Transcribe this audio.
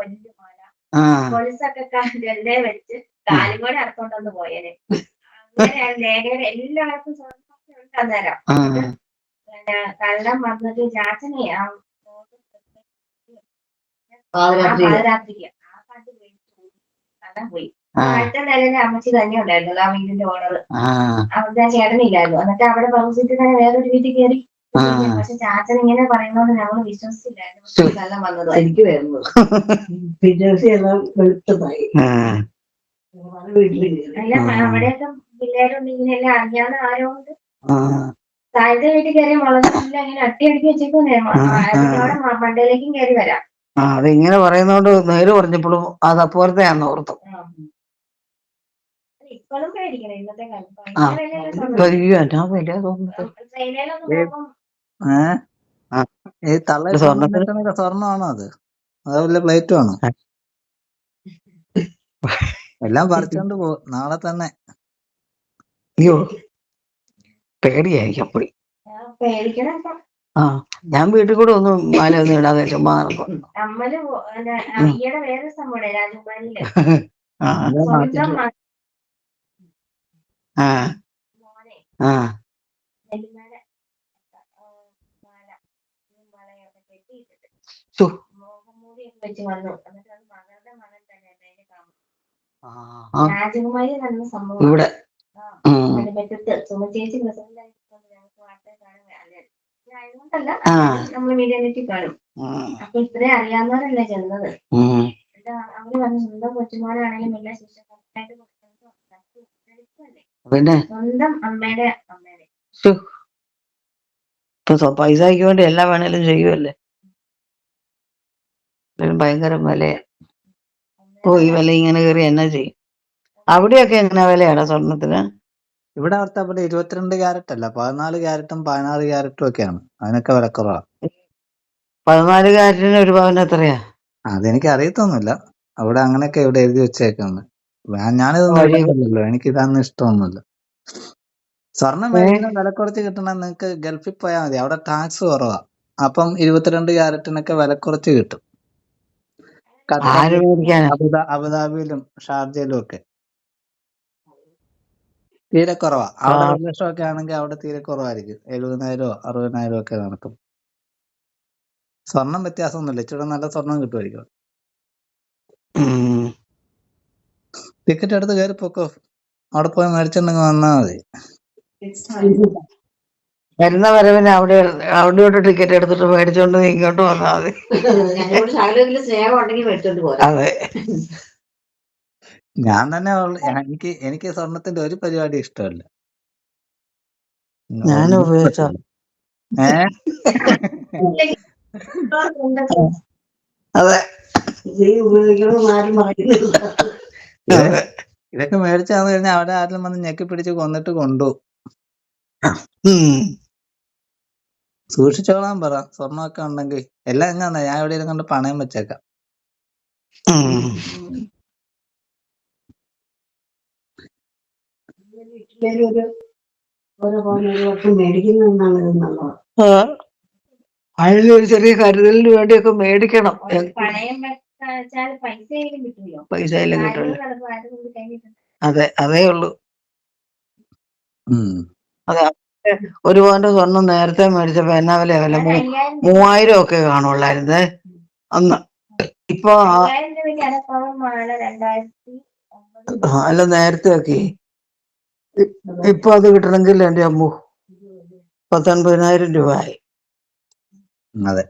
വലിയ മാല കൊലുസൊക്കെ ഗല്ലേ വെച്ച് കാലും കൂടെ അറുത്തോണ്ടൊന്ന് പോയേനെ. അങ്ങനെയാണ് ലേഖയുടെ എല്ലാവർക്കും സ്വർണ്ണമൊക്കെ ഉണ്ട് അന്നേരം. പിന്നെ കള്ളം വന്നിട്ട് ചാച്ചനെ പാതിരാത്രിക്ക് ആ കണ്ട് മേടിച്ചു കള്ളം പോയി. അടുത്ത നിലയിലെ അമ്മച്ചി തന്നെ ഉണ്ടായിരുന്നു ആ വീടിന്റെ ഓണർ. അവിടെ ആ ചേട്ടനില്ലായിരുന്നു. എന്നിട്ട് അവിടെ താമസിച്ചിട്ട് തന്നെ വേറൊരു വീട്ടിൽ കയറി. പക്ഷെ ചാച്ചൻ ഇങ്ങനെ പറയുന്നോണ്ട് ഞങ്ങൾ വിശ്വസിച്ചില്ലായിരുന്നു കള്ളം വന്നത്. എനിക്ക് വരുന്നു എല്ലാം വെളുത്തതായി അല്ല അവിടെയൊക്കെ പിള്ളേരുണ്ട് ഇങ്ങനെയെല്ലാം അറിയാവുന്ന ആരോണ്ട് താഴത്തെ വീട്ടിൽ കയറി വളർന്നില്ല ഇങ്ങനെ അട്ടിയടിക്ക് വെച്ചേക്കുന്നേ അവിടെ മണ്ടയിലേക്കും കയറി വരാം. അതിങ്ങനെ പറയുന്നോണ്ട് നേര് പറഞ്ഞപ്പോഴും അത് അപ്പോഴത്തെയാന്ന് ഓർത്തു. ഇപ്പോഴും പേടിക്കണം ഇന്നത്തെ കാലത്ത്. സ്വർണ്ണമാണോ അത്? അതല്ല പ്ലേറ്റും ആണോ? എല്ലാം പറിച്ചോണ്ട് പോകും നാളെ തന്നെ. അയ്യോ പേടിയായിരിക്കും അപ്പടി. ഞാൻ വീട്ടിൽ കൂടെ ഒന്നും മാല ഒന്നും ഇടാതെ ചുമ്മാ നടക്കും. ഈയുടെ വേറെ സംഭവം രാജകുമാരിയില് വെച്ച് വന്നു. എന്നിട്ട് അത് മകളുടെ മകൻ തന്നെ രാജകുമാരി നടന്ന സംഭവം ഇവിടെ സുമചേച്ചി പ്രസിഡന്റ് ആയിട്ടുണ്ട്. ഞങ്ങൾക്ക് വാർത്ത ആയതുകൊണ്ടല്ല നമ്മള് മീഡിയനെറ്റി കാണും. അപ്പൊ ഇത്രയും അറിയാവുന്നവരല്ലേ ചെന്നത്. അവര് പറഞ്ഞു സ്വന്തം കൊച്ചുമോനാണെങ്കിലും എല്ലാ ശിക്ഷ സ്വന്തം അമ്മയുടെ പൈസയ്ക്ക് വേണ്ടി എല്ലാം വേണേലും ചെയ്യുമല്ലേ. ഭയങ്കര വിലയാ. ഈ വില ഇങ്ങനെ കയറി എന്നാ ചെയ്യും? അവിടെയൊക്കെ എങ്ങനെ വിലയാടാ സ്വർണത്തിന്? ഇവിടെ അവിടെ 22 ക്യാരറ്റ് അല്ല 14 ക്യാരറ്റും 16 ക്യാരറ്റും ഒക്കെയാണ്. അതിനൊക്കെ വിലക്കുറവാ. 14 ക്യാരറ്റിന് ഒരു പവന് എത്രയാ? അതെനിക്ക് അറിയത്തൊന്നുമില്ല. അവിടെ അങ്ങനെയൊക്കെ ഇവിടെ എഴുതി വെച്ചേക്കുന്നത്. ഞാനിതൊന്നും എനിക്ക് ഇതൊന്നും ഇഷ്ടമൊന്നുമില്ല. സ്വർണം മേടിക്കുന്ന വില കുറച്ച് കിട്ടണം. നിങ്ങൾക്ക് ഗൾഫിൽ പോയാൽ മതി. അവിടെ ടാക്സ് കുറവാ. അപ്പം 22 ക്യാരറ്റിനൊക്കെ വില കുറച്ച് കിട്ടും. അബുദാബിയിലും ഷാർജയിലും ഒക്കെ തീരെ കുറവാ. അവിടെ 1 ലക്ഷമൊക്കെ ആണെങ്കിൽ അവിടെ തീരെ കുറവായിരിക്കും. 70,000 60,000 ഒക്കെ നടക്കും. സ്വർണം വ്യത്യാസമൊന്നുമില്ല. ഇച്ചിരി നല്ല സ്വർണം കിട്ടുമായിരിക്കും. ടിക്കറ്റ് എടുത്ത് കയറി പൊക്കോ. അവിടെ പോയി മേടിച്ചിട്ടുണ്ടെങ്കിൽ വന്നാൽ മതി. വരുന്ന വരവിന് അവിടെയോട്ട് ടിക്കറ്റ് എടുത്തിട്ട് മേടിച്ചോണ്ട് ഇങ്ങോട്ട് വന്നാൽ മതി. അതെ ഞാൻ തന്നെ എനിക്ക് സ്വർണത്തിന്റെ ഒരു പരിപാടി ഇഷ്ടമല്ല. ഞാൻ ഉപയോഗിച്ച അതെ ഇതൊക്കെ മേടിച്ചാന്ന് കഴിഞ്ഞാൽ അവിടെ ആരെങ്കിലും വന്ന് ഞെക്കി പിടിച്ച് കൊന്നിട്ട് കൊണ്ടുപോകും. സൂക്ഷിച്ചോളാൻ പറ. സ്വർണ്ണമൊക്കെ ഉണ്ടെങ്കിൽ എല്ലാം എങ്ങാ ഞാൻ എവിടെയെങ്കിലും കൊണ്ട് പണയം വെച്ചേക്കാം. അതിലൊരു ചെറിയ കരുതലിന് വേണ്ടിയൊക്കെ മേടിക്കണം. പൈസയിലും കിട്ടില്ല. അതെ അതേ ഉള്ളൂ. അതെ ഒരു പവന്റെ സ്വർണം നേരത്തെ മേടിച്ചപ്പോ എന്നാ വില 3000 ഒക്കെ കാണുള്ളായിരുന്നേ അന്ന്. ഇപ്പൊ അല്ല നേരത്തെ ഒക്കെ. ഇപ്പൊ അത് കിട്ടണമെങ്കിൽ എന്റെ അമ്മു 19,000 രൂപയായി. അതെ